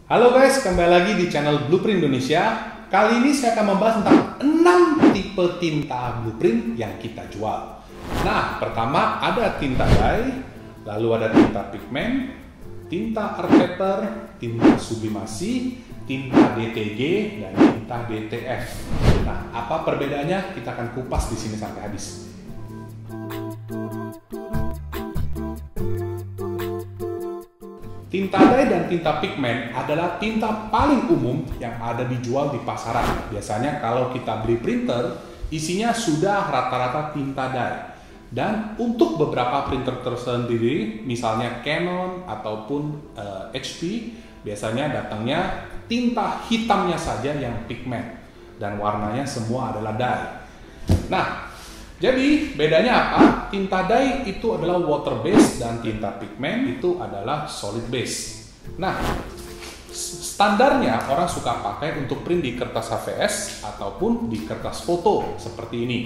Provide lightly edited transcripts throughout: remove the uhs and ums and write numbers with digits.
Halo guys, kembali lagi di channel Blueprint Indonesia. Kali ini saya akan membahas tentang 6 tipe tinta blueprint yang kita jual. Nah, pertama ada tinta dye, lalu ada tinta pigmen, tinta art paper, tinta sublimasi, tinta DTG, dan tinta DTF. Nah, apa perbedaannya? Kita akan kupas di sini sampai habis. Tinta dye dan tinta pigmen adalah tinta paling umum yang ada dijual di pasaran. Biasanya kalau kita beli printer, isinya sudah rata-rata tinta dye. Dan untuk beberapa printer tersendiri, misalnya Canon ataupun HP, biasanya datangnya tinta hitamnya saja yang pigmen. Dan warnanya semua adalah dye. Nah, jadi bedanya apa? Tinta dye itu adalah water base dan tinta pigmen itu adalah solid base. Nah, standarnya orang suka pakai untuk print di kertas HVS ataupun di kertas foto seperti ini.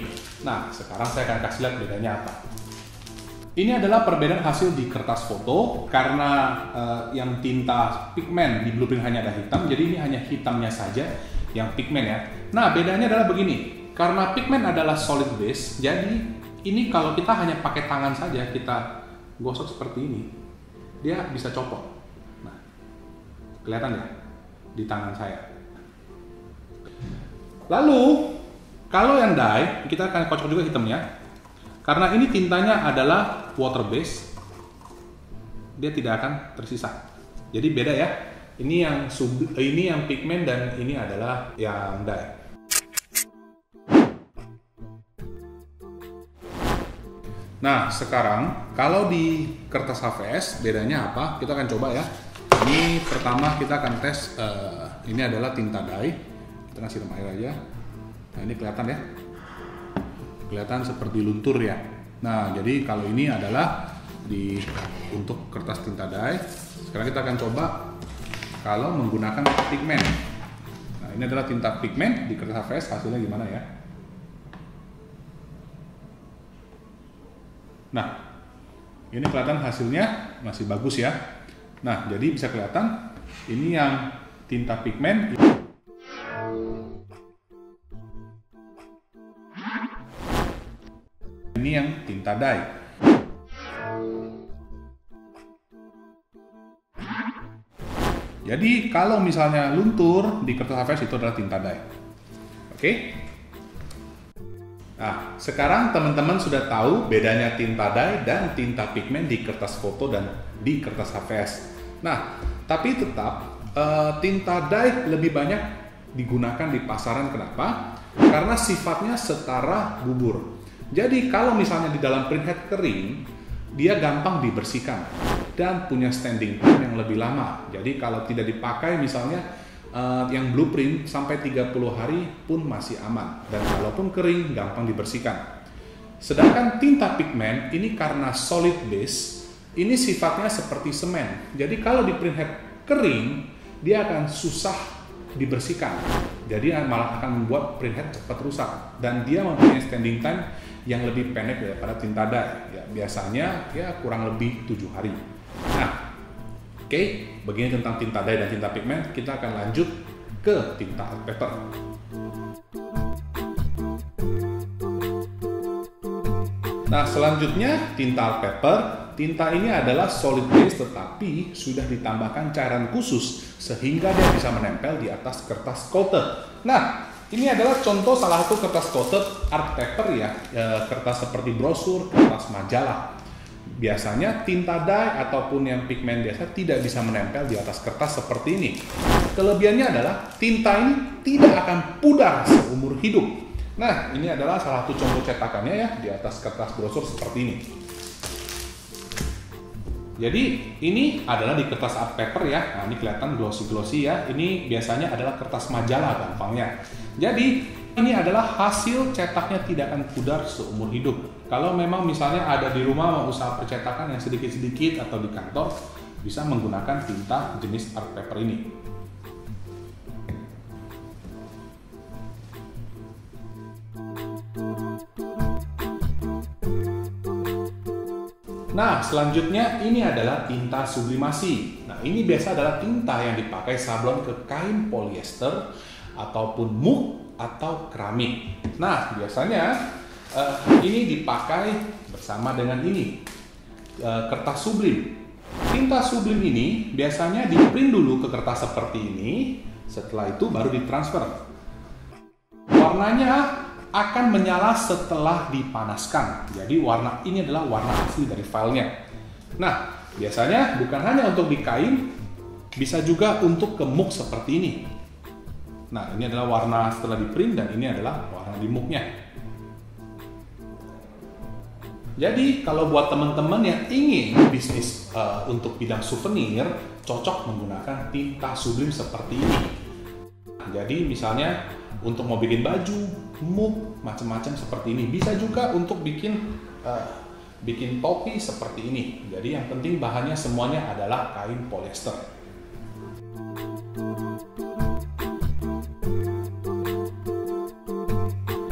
Nah, sekarang saya akan kasih lihat bedanya apa. Ini adalah perbedaan hasil di kertas foto karena yang tinta pigmen di blueprint hanya ada hitam, jadi ini hanya hitamnya saja yang pigmen ya. Nah, bedanya adalah begini. Karena pigmen adalah solid base, jadi ini kalau kita hanya pakai tangan saja, kita gosok seperti ini, dia bisa copot. Nah, kelihatan ya di tangan saya. Lalu, kalau yang dye, kita akan kocok juga hitamnya. Karena ini tintanya adalah water base, dia tidak akan tersisa. Jadi beda ya. Ini yang pigmen dan ini adalah yang dye. Nah, sekarang kalau di kertas HVS bedanya apa? Kita akan coba ya. Ini pertama kita akan tes. Ini adalah tinta dye. Kita kasih air aja. Nah, ini kelihatan ya. Kelihatan seperti luntur ya. Nah, jadi kalau ini adalah untuk kertas tinta dye. Sekarang kita akan coba kalau menggunakan pigmen. Nah, ini adalah tinta pigmen di kertas HVS. Hasilnya gimana ya? Nah, ini kelihatan hasilnya masih bagus ya. Nah, jadi bisa kelihatan ini yang tinta pigmen, ini yang tinta dye. Jadi kalau misalnya luntur di kertas HVS itu adalah tinta dye. Oke? Nah, sekarang teman-teman sudah tahu bedanya tinta dye dan tinta pigmen di kertas foto dan di kertas HVS. Nah, tapi tetap tinta dye lebih banyak digunakan di pasaran. Kenapa? Karena sifatnya setara bubur. Jadi kalau misalnya di dalam printhead kering, dia gampang dibersihkan dan punya standing time yang lebih lama. Jadi kalau tidak dipakai misalnya yang blueprint sampai 30 hari pun masih aman, dan kalaupun kering gampang dibersihkan. Sedangkan tinta pigmen ini karena solid base, ini sifatnya seperti semen. Jadi kalau di printhead kering dia akan susah dibersihkan, jadi malah akan membuat printhead cepat rusak, dan dia mempunyai standing time yang lebih pendek daripada tinta dye. Ya, biasanya ya kurang lebih 7 hari. Nah, oke, begini tentang tinta dye dan tinta pigmen. Kita akan lanjut ke tinta art paper. Nah, selanjutnya tinta art paper. Tinta ini adalah solid base tetapi sudah ditambahkan cairan khusus sehingga dia bisa menempel di atas kertas coated. Nah, ini adalah contoh salah satu kertas coated art paper ya, kertas seperti brosur, kertas majalah. Biasanya tinta dye ataupun yang pigmen biasa tidak bisa menempel di atas kertas seperti ini. Kelebihannya adalah tinta ini tidak akan pudar seumur hidup. Nah, ini adalah salah satu contoh cetakannya ya di atas kertas brosur seperti ini. Jadi ini adalah di kertas art paper ya. Nah, ini kelihatan glossy ya. Ini biasanya adalah kertas majalah gampangnya. Jadi ini adalah hasil cetaknya tidak akan pudar seumur hidup. Kalau memang misalnya ada di rumah mau usaha percetakan yang sedikit-sedikit atau di kantor, bisa menggunakan tinta jenis art paper ini. Nah, selanjutnya ini adalah tinta sublimasi. Nah, ini biasa adalah tinta yang dipakai sablon ke kain polyester ataupun muk atau keramik. Nah, biasanya ini dipakai bersama dengan ini, kertas sublim. Tinta sublim ini biasanya di-print dulu ke kertas seperti ini, setelah itu baru ditransfer. Warnanya akan menyala setelah dipanaskan. Jadi warna ini adalah warna asli dari filenya. Nah, biasanya bukan hanya untuk di kain, bisa juga untuk ke muk seperti ini. Nah, ini adalah warna setelah di-print dan ini adalah warna di muknya. Jadi kalau buat teman-teman yang ingin bisnis untuk bidang souvenir, cocok menggunakan tinta sublim seperti ini. Jadi misalnya untuk mau bikin baju, muk, macam-macam seperti ini. Bisa juga untuk bikin topi seperti ini. Jadi yang penting bahannya semuanya adalah kain polyester.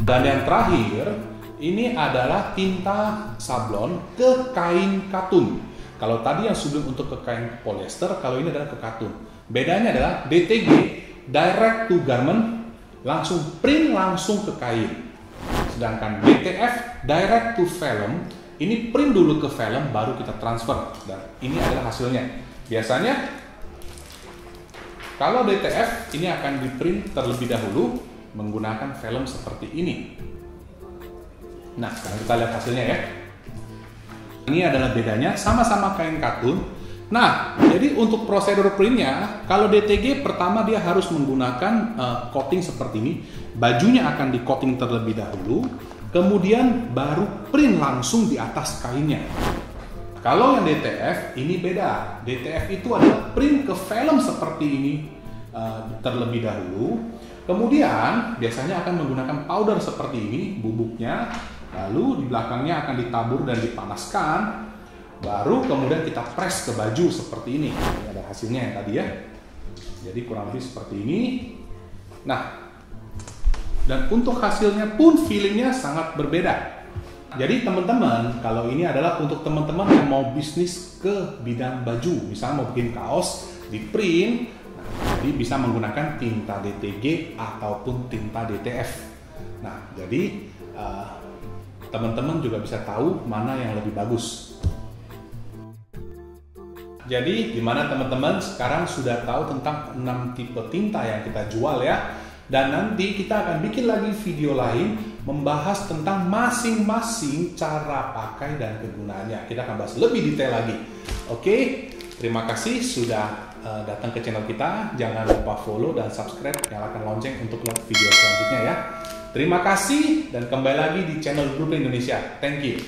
Dan yang terakhir, ini adalah tinta sablon ke kain katun. Kalau tadi yang sublim untuk ke kain polyester, kalau ini adalah ke katun. Bedanya adalah DTG, direct to garment, langsung print langsung ke kain. Sedangkan DTF, direct to vellum, ini print dulu ke vellum baru kita transfer. Dan ini adalah hasilnya. Biasanya kalau DTF ini akan di print terlebih dahulu menggunakan vellum seperti ini. Nah, sekarang kita lihat hasilnya ya. Ini adalah bedanya, sama-sama kain katun. Nah, jadi untuk prosedur printnya, kalau DTG pertama dia harus menggunakan coating seperti ini. Bajunya akan di coating terlebih dahulu, kemudian baru print langsung di atas kainnya. Kalau yang DTF ini beda. DTF itu adalah print ke vellum seperti ini terlebih dahulu. Kemudian biasanya akan menggunakan powder seperti ini, bubuknya. Lalu di belakangnya akan ditabur dan dipanaskan. Baru kemudian kita press ke baju seperti ini. Ini ada hasilnya yang tadi ya. Jadi kurang lebih seperti ini. Nah, dan untuk hasilnya pun feelingnya sangat berbeda. Jadi teman-teman, kalau ini adalah untuk teman-teman yang mau bisnis ke bidang baju, misalnya mau bikin kaos di print, jadi bisa menggunakan tinta DTG ataupun tinta DTF. Nah, jadi teman-teman juga bisa tahu mana yang lebih bagus. Jadi gimana teman-teman, sekarang sudah tahu tentang 6 tipe tinta yang kita jual ya. Dan nanti kita akan bikin lagi video lain membahas tentang masing-masing cara pakai dan kegunaannya. Kita akan bahas lebih detail lagi. Oke, terima kasih sudah datang ke channel kita. Jangan lupa follow dan subscribe, nyalakan lonceng untuk lihat video selanjutnya ya. Terima kasih dan kembali lagi di channel Blueprint Indonesia. Thank you.